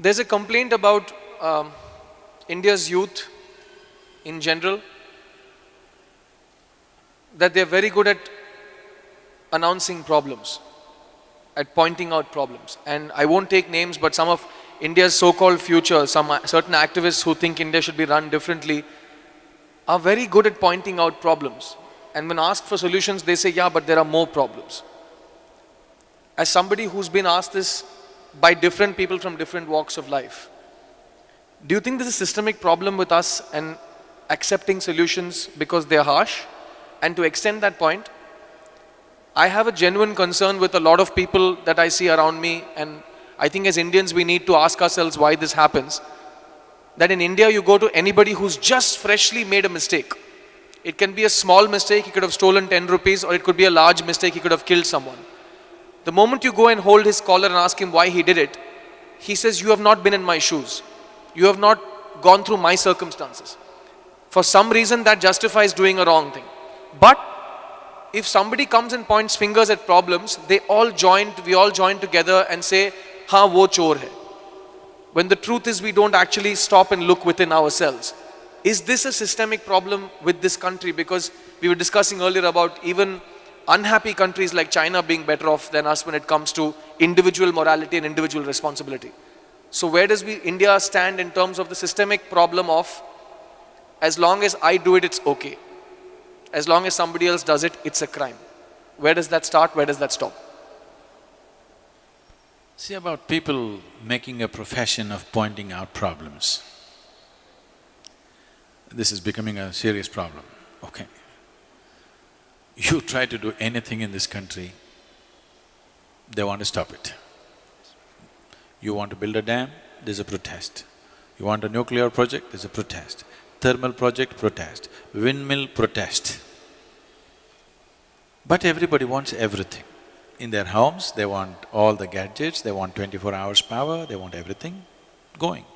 There's a complaint about India's youth in general, that they're very good at announcing problems, at pointing out problems. And I won't take names, but some of India's so-called future, some certain activists who think India should be run differently, are very good at pointing out problems. And when asked for solutions, they say, yeah, but there are more problems. As somebody who's been asked this by different people from different walks of life, do you think there's a systemic problem with us and accepting solutions because they're harsh? And to extend that point, I have a genuine concern with a lot of people that I see around me, and I think as Indians we need to ask ourselves why this happens. That in India you go to anybody who's just freshly made a mistake. It can be a small mistake, he could have stolen 10 rupees, or it could be a large mistake, he could have killed someone. The moment you go and hold his collar and ask him why he did it, he says, you have not been in my shoes. You have not gone through my circumstances. For some reason that justifies doing a wrong thing. But if somebody comes and points fingers at problems, we all join together and say, हाँ वो चोर है. When the truth is we don't actually stop and look within ourselves. Is this a systemic problem with this country? Because we were discussing earlier about even unhappy countries like China being better off than us when it comes to individual morality and individual responsibility. So where does India stand in terms of the systemic problem of, as long as I do it, it's okay. As long as somebody else does it, it's a crime. Where does that start? Where does that stop? See, about people making a profession of pointing out problems, this is becoming a serious problem, okay. You try to do anything in this country, they want to stop it. You want to build a dam, there's a protest. You want a nuclear project, there's a protest. Thermal project, protest. Windmill, protest. But everybody wants everything. In their homes, they want all the gadgets, they want 24 hours power, they want everything going.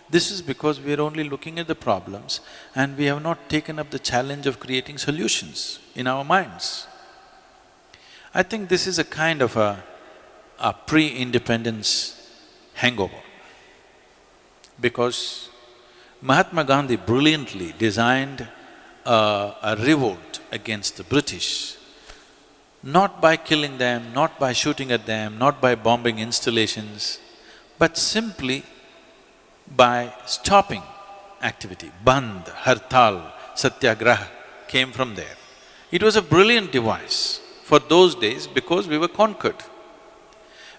This is because we are only looking at the problems and we have not taken up the challenge of creating solutions in our minds. I think this is a kind of a pre-independence hangover, because Mahatma Gandhi brilliantly designed a revolt against the British, not by killing them, not by shooting at them, not by bombing installations, but simply by stopping activity. Bandh, Hartal, Satyagraha came from there. It was a brilliant device for those days because we were conquered.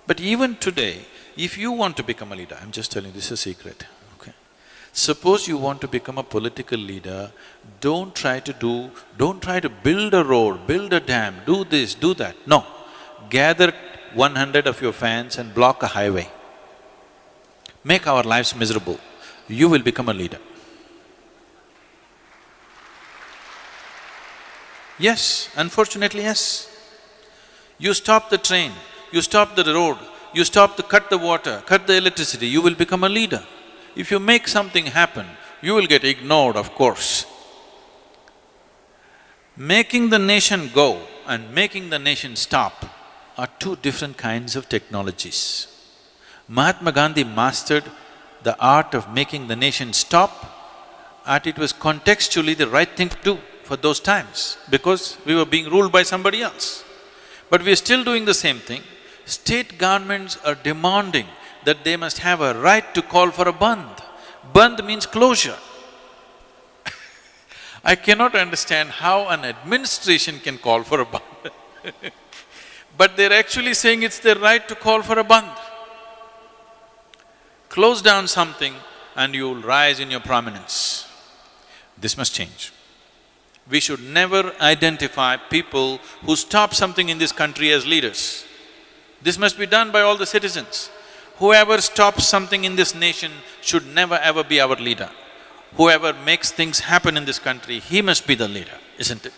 But even today, if you want to become a leader, I'm just telling you, this is a secret, okay? Suppose you want to become a political leader, don't try to build a road, build a dam, do this, do that. No. Gather 100 of your fans and block a highway. Make our lives miserable. You will become a leader. Yes, unfortunately, yes. You stop the train, you stop the road, you cut the water, cut the electricity, you will become a leader. If you make something happen, you will get ignored, of course. Making the nation go and making the nation stop are two different kinds of technologies. Mahatma Gandhi mastered the art of making the nation stop, and it was contextually the right thing to do for those times, because we were being ruled by somebody else. But we are still doing the same thing. State governments are demanding that they must have a right to call for a bandh. Bandh means closure. I cannot understand how an administration can call for a bandh but they're actually saying it's their right to call for a bandh. Close down something and you'll rise in your prominence. This must change. We should never identify people who stop something in this country as leaders. This must be done by all the citizens. Whoever stops something in this nation should never ever be our leader. Whoever makes things happen in this country, he must be the leader, isn't it?